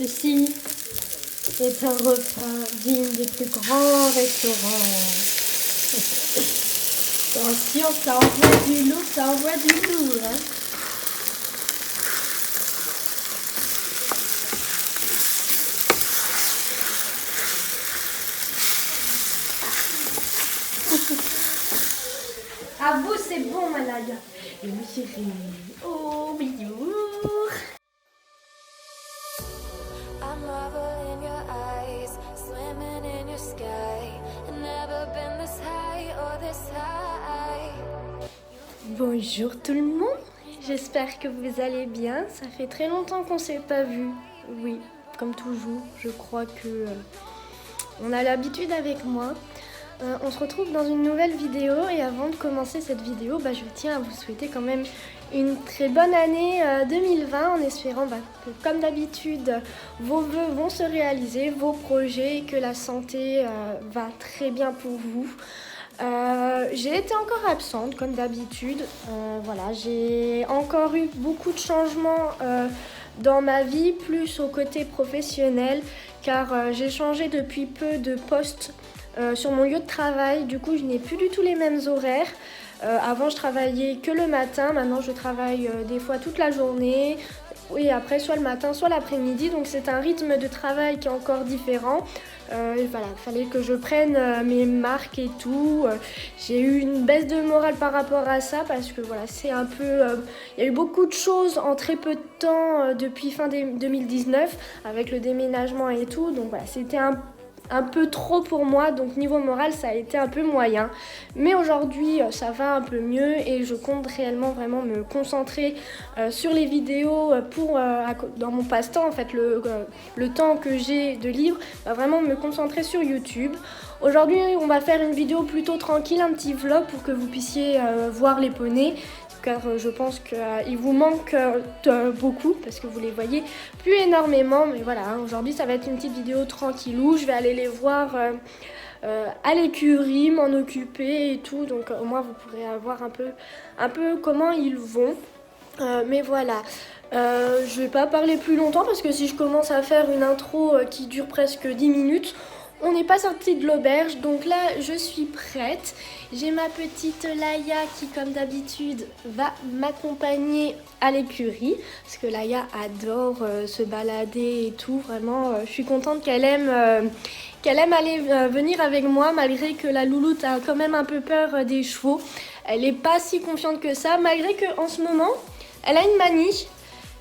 Ceci est un repas digne des plus grands restaurants. Attention, ça envoie du lourd, ça envoie du lourd. Hein. À vous, c'est bon, Malaya. Et oui, chérie. Oh, bisous. I'm marvel in your eyes, swimming in your sky. Never been this high or this high. Bonjour tout le monde, j'espère que vous allez bien. Ça fait très longtemps qu'on ne s'est pas vu. Oui, comme toujours, je crois que on a l'habitude avec moi. On se retrouve dans une nouvelle vidéo et avant de commencer cette vidéo, je tiens à vous souhaiter quand même une très bonne année 2020 en espérant que comme d'habitude vos vœux vont se réaliser, vos projets, que la santé va très bien pour vous. J'ai été encore absente comme d'habitude, voilà, j'ai encore eu beaucoup de changements dans ma vie, plus au côté professionnel car j'ai changé depuis peu de poste sur mon lieu de travail, du coup je n'ai plus du tout les mêmes horaires. Avant je travaillais que le matin, maintenant je travaille des fois toute la journée et après soit le matin soit l'après-midi, donc c'est un rythme de travail qui est encore différent. Voilà, il fallait que je prenne mes marques et tout. J'ai eu une baisse de morale par rapport à ça parce que voilà, c'est un peu... il y a eu beaucoup de choses en très peu de temps depuis fin 2019 avec le déménagement et tout, donc voilà, c'était un peu trop pour moi, donc niveau moral ça a été un peu moyen, mais aujourd'hui ça va un peu mieux et je compte réellement vraiment me concentrer sur les vidéos dans mon passe-temps en fait, le temps que j'ai de libre, vraiment me concentrer sur YouTube. Aujourd'hui on va faire une vidéo plutôt tranquille, un petit vlog pour que vous puissiez voir les poneys, car je pense qu'il vous manque beaucoup parce que vous les voyez plus énormément, mais voilà, aujourd'hui ça va être une petite vidéo tranquillou, je vais aller les voir à l'écurie, m'en occuper et tout, donc au moins vous pourrez voir un peu comment ils vont, mais voilà. Je vais pas parler plus longtemps parce que si je commence à faire une intro qui dure presque 10 minutes, on n'est pas sorti de l'auberge, donc là je suis prête. J'ai ma petite Laïa qui comme d'habitude va m'accompagner à l'écurie parce que Laïa adore se balader et tout, vraiment je suis contente qu'elle aime aller venir avec moi malgré que la louloute a quand même un peu peur des chevaux. Elle n'est pas si confiante que ça, malgré qu'en ce moment elle a une manie,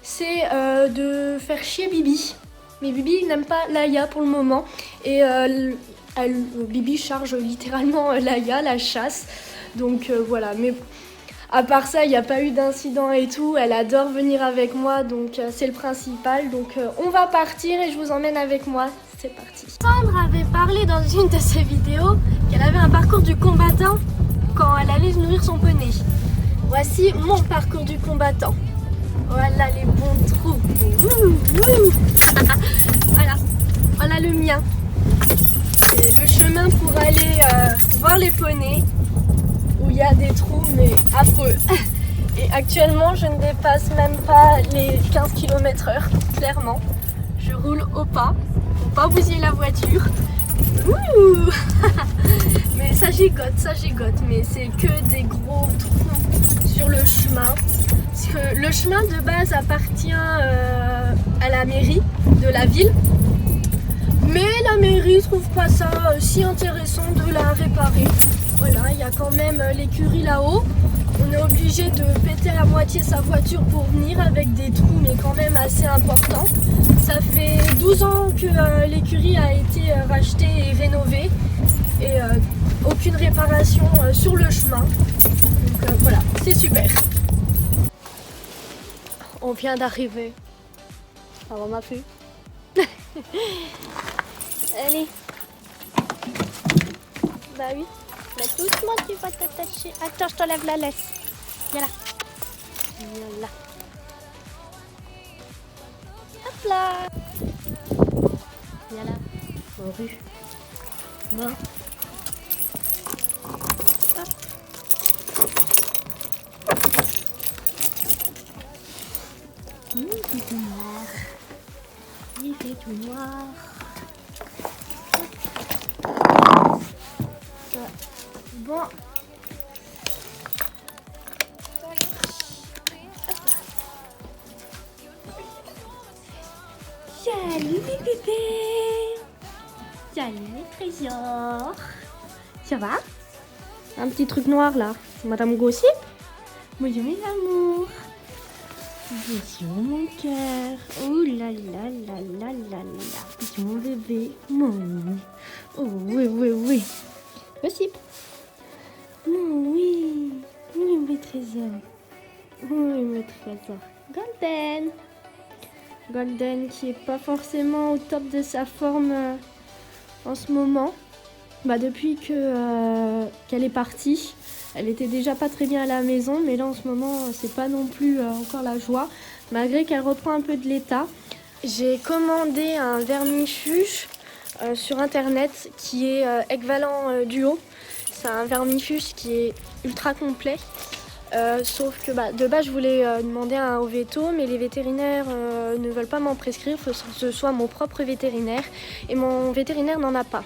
c'est de faire chier Bibi. Mais Bibi n'aime pas Laïa pour le moment et Bibi charge littéralement Laïa, la chasse. Donc voilà, mais à part ça, il n'y a pas eu d'incident et tout. Elle adore venir avec moi, donc c'est le principal. Donc on va partir et je vous emmène avec moi. C'est parti. Sandre avait parlé dans une de ses vidéos qu'elle avait un parcours du combattant quand elle allait nourrir son poney. Voici mon parcours du combattant. Voilà les bons trous. Voilà le mien. Et le chemin pour aller voir les poneys où il y a des trous mais affreux. Et actuellement je ne dépasse même pas les 15 km/h, clairement. Je roule au pas pour pas bousiller la voiture. Mais ça gigote, mais c'est que des gros trous sur le chemin. Parce que le chemin de base appartient à la mairie de la ville. Mais la mairie trouve pas ça si intéressant de la réparer. Voilà, il y a quand même l'écurie là-haut. On est obligé de péter à moitié sa voiture pour venir avec des trous mais quand même assez importants. Ça fait 12 ans que l'écurie a été rachetée et rénovée. Et aucune réparation sur le chemin. Donc voilà, c'est super. On vient d'arriver. Ça va ma fille. Allez. Bah oui. Là doucement tu vas t'attacher. Attends, je t'enlève la laisse. Viens là. Viens là. Hop là. Viens là. Morue. Non. Hop. Petite mère. Oui, fait tout noir. Bon. Salut les bébés. Salut les trésors. Ça va? Un petit truc noir là. Madame Gossip. Bonjour mes amours. Bonjour mon cœur. Oh là là là là là là. Bonjour mon bébé. Oui. Oh oui oui oui. Gossip. Oui. Oui mes trésors. Oui mes trésors. Golden. Golden qui est pas forcément au top de sa forme en ce moment. Depuis qu'elle est partie, elle était déjà pas très bien à la maison, mais là en ce moment c'est pas non plus encore la joie, malgré qu'elle reprend un peu de l'état. J'ai commandé un vermifuge sur internet qui est Equivalent Duo. C'est un vermifuge qui est ultra complet. Sauf que de base je voulais demander au veto, mais les vétérinaires ne veulent pas m'en prescrire, il faut que ce soit mon propre vétérinaire et mon vétérinaire n'en a pas.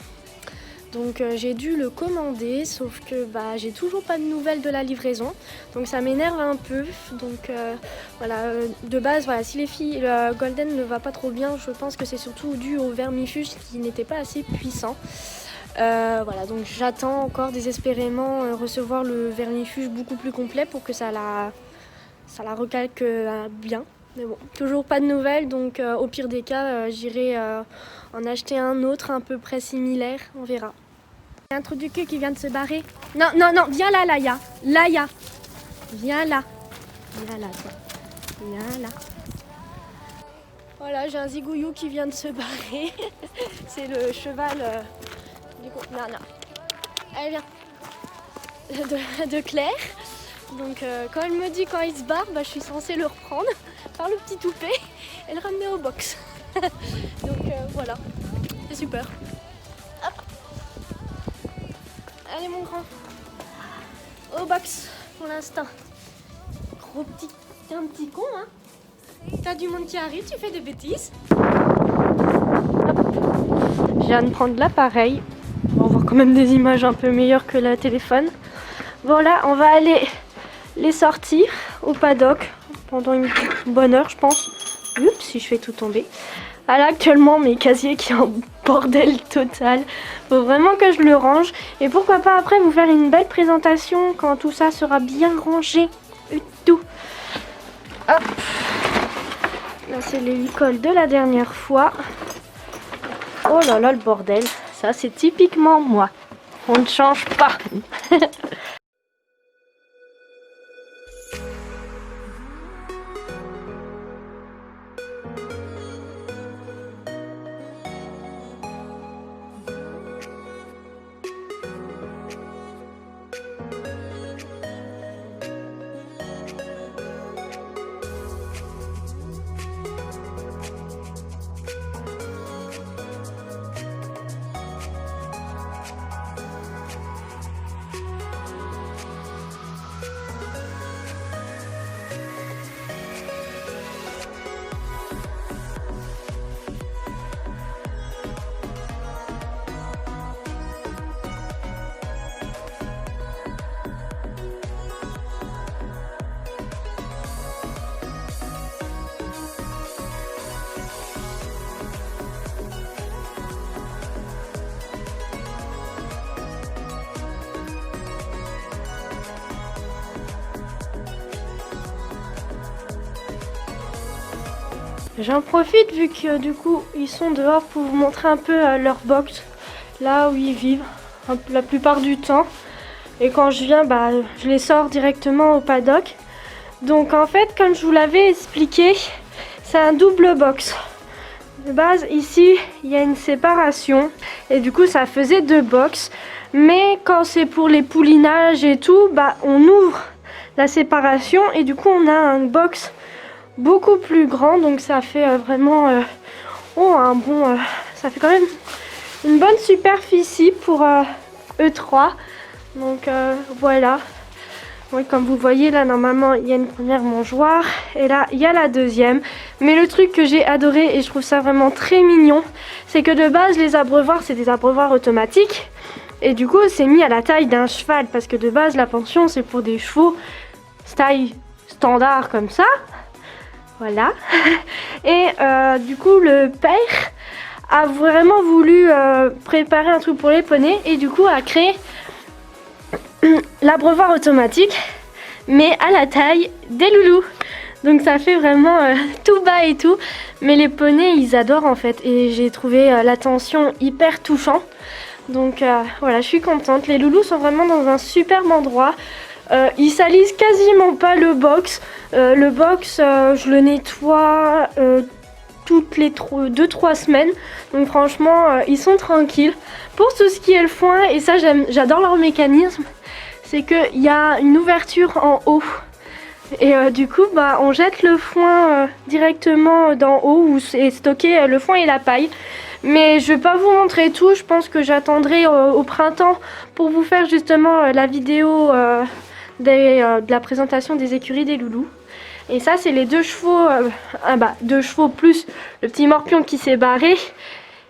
Donc j'ai dû le commander, sauf que j'ai toujours pas de nouvelles de la livraison, donc ça m'énerve un peu. Donc voilà, de base voilà, si les filles, le Golden ne va pas trop bien, je pense que c'est surtout dû au vermifuge qui n'était pas assez puissant. Voilà, donc j'attends encore désespérément recevoir le vermifuge beaucoup plus complet pour que ça la recalque bien. Mais bon, toujours pas de nouvelles, donc au pire des cas, j'irai en acheter un autre à peu près similaire, on verra. Il y a un trou du cul qui vient de se barrer. Non, non, non, viens là, Laïa. Laïa, viens là. Viens là, toi. Viens là. Voilà, j'ai un zigouillou qui vient de se barrer. C'est le cheval du coup. Non, non. Allez, viens. De Claire. Donc quand elle me dit quand il se barre, je suis censée le reprendre par le petit toupet et le ramener au box. Donc voilà, c'est super. Hop. Allez mon grand, au box pour l'instant. Gros petit, t'es un petit con hein. T'as du monde qui arrive, tu fais des bêtises. Hop. Je viens de prendre l'appareil. On va voir quand même des images un peu meilleures que le téléphone. Bon là, on va aller les sortir au paddock pendant une bonne heure je pense. Oups, si je fais tout tomber. Là actuellement mes casiers qui est en bordel total. Faut vraiment que je le range. Et pourquoi pas après vous faire une belle présentation quand tout ça sera bien rangé et tout. Hop. Là c'est l'hélicole de la dernière fois. Oh là là le bordel. Ça c'est typiquement moi. On ne change pas. J'en profite vu que du coup ils sont dehors pour vous montrer un peu leur box, là où ils vivent la plupart du temps. Et quand je viens, je les sors directement au paddock. Donc en fait, comme je vous l'avais expliqué, c'est un double box. De base, ici, il y a une séparation. Et du coup, ça faisait 2 box. Mais quand c'est pour les poulinages et tout, on ouvre la séparation. Et du coup, on a un box beaucoup plus grand, donc ça fait vraiment ça fait quand même une bonne superficie pour eux 3. Donc voilà, Ouais, comme vous voyez là, normalement il y a une première mangeoire et là il y a la deuxième. Mais le truc que j'ai adoré et je trouve ça vraiment très mignon, c'est que de base les abreuvoirs c'est des abreuvoirs automatiques et du coup c'est mis à la taille d'un cheval parce que de base la pension c'est pour des chevaux taille standard comme ça. Voilà. Et du coup le père a vraiment voulu préparer un truc pour les poneys et du coup a créé l'abreuvoir automatique mais à la taille des loulous. Donc ça fait vraiment tout bas et tout, mais les poneys ils adorent en fait et j'ai trouvé l'attention hyper touchante. Donc voilà, je suis contente. Les loulous sont vraiment dans un superbe endroit. Ils salissent quasiment pas le box. Le box je le nettoie toutes les 2-3 semaines. Donc franchement ils sont tranquilles. Pour tout ce qui est le foin, et ça j'adore leur mécanisme, c'est qu'il y a une ouverture en haut. Et du coup, on jette le foin directement d'en haut où est stocké le foin et la paille. Mais je ne vais pas vous montrer tout, je pense que j'attendrai au printemps pour vous faire justement la vidéo de la présentation des écuries des loulous. Et ça, c'est les 2 chevaux, 2 chevaux plus le petit morpion qui s'est barré,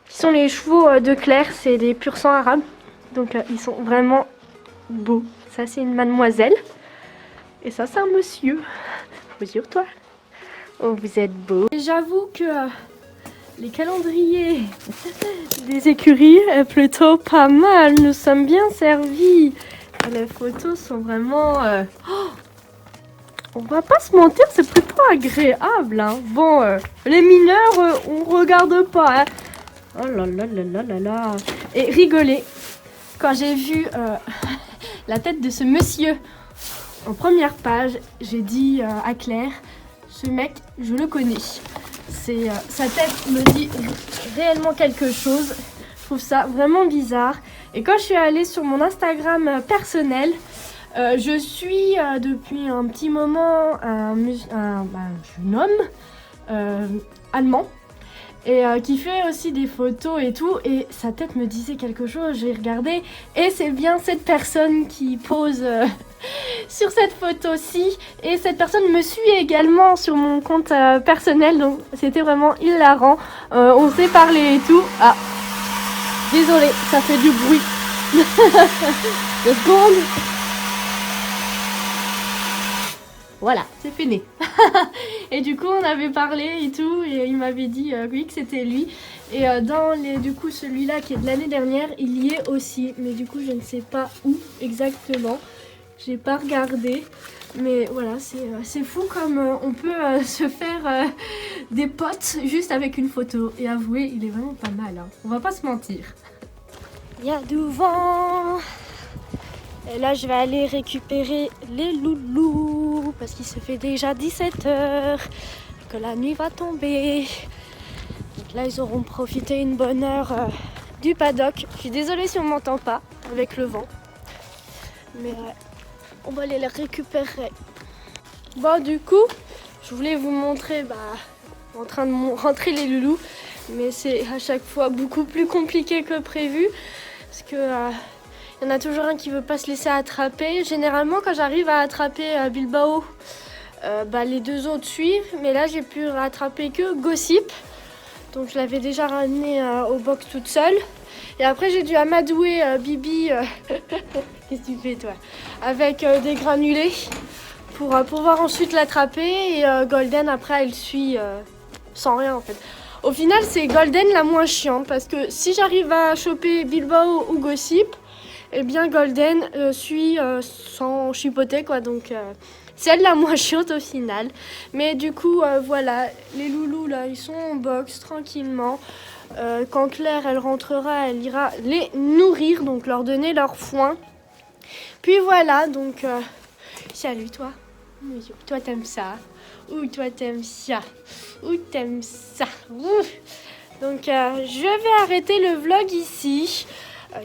qui sont les chevaux de Claire, c'est des pur sang arabes. Donc ils sont vraiment beaux. Ça, c'est une mademoiselle. Et ça, c'est un monsieur. Bonjour, toi. Oh, vous êtes beau. J'avoue que les calendriers des écuries est plutôt pas mal. Nous sommes bien servis. Les photos sont vraiment... on va pas se mentir, c'est plutôt agréable. Hein. Bon, les mineurs, on regarde pas. Hein. Oh là là là là là là. Et rigoler. Quand j'ai vu la tête de ce monsieur en première page, j'ai dit à Claire, ce mec, je le connais. Sa tête me dit réellement quelque chose. Je trouve ça vraiment bizarre. Et quand je suis allée sur mon Instagram personnel, je suis depuis un petit moment un jeune homme allemand. Et qui fait aussi des photos et tout, et sa tête me disait quelque chose, j'ai regardé, et c'est bien cette personne qui pose sur cette photo-ci, et cette personne me suit également sur mon compte personnel, donc c'était vraiment hilarant, on s'est parlé et tout. Ah, désolé, ça fait du bruit. 2 secondes. Voilà, c'est fini. Et du coup, on avait parlé et tout, et il m'avait dit oui que c'était lui. Et du coup, celui-là qui est de l'année dernière, il y est aussi. Mais du coup, je ne sais pas où exactement. J'ai pas regardé. Mais voilà, c'est fou comme on peut se faire des potes juste avec une photo. Et avouez, il est vraiment pas mal. Hein. On va pas se mentir. Il y a du vent. Et là, je vais aller récupérer les loulous parce qu'il se fait déjà 17h, que la nuit va tomber. Donc là, ils auront profité une bonne heure du paddock. Je suis désolée si on m'entend pas avec le vent, mais on va aller les récupérer. Bon, du coup, je voulais vous montrer en train de rentrer les loulous, mais c'est à chaque fois beaucoup plus compliqué que prévu parce que il y en a toujours un qui veut pas se laisser attraper. Généralement, quand j'arrive à attraper Bilbao, les 2 autres suivent. Mais là, j'ai pu rattraper que Gossip. Donc, je l'avais déjà ramené au box toute seule. Et après, j'ai dû amadouer Bibi. Qu'est-ce que tu fais, toi? Avec des granulés pour pouvoir ensuite l'attraper. Et Golden, après, elle suit sans rien, en fait. Au final, c'est Golden la moins chiante. Parce que si j'arrive à choper Bilbao ou Gossip, eh bien Golden suit sans chipoter quoi, donc c'est elle la moins chiante au final. Mais du coup voilà, les loulous là ils sont en box tranquillement. Quand Claire elle rentrera, elle ira les nourrir, donc leur donner leur foin. Puis voilà, donc salut toi. Toi t'aimes ça. Ouh toi t'aimes ça. Ouh t'aimes ça. Ouh. Donc je vais arrêter le vlog ici.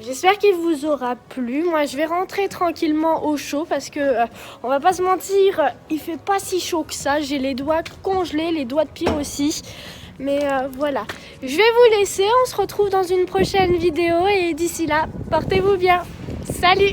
J'espère qu'il vous aura plu. Moi, je vais rentrer tranquillement au chaud parce que, on va pas se mentir, il fait pas si chaud que ça. J'ai les doigts congelés, les doigts de pied aussi. Mais voilà, je vais vous laisser. On se retrouve dans une prochaine vidéo et d'ici là, portez-vous bien. Salut!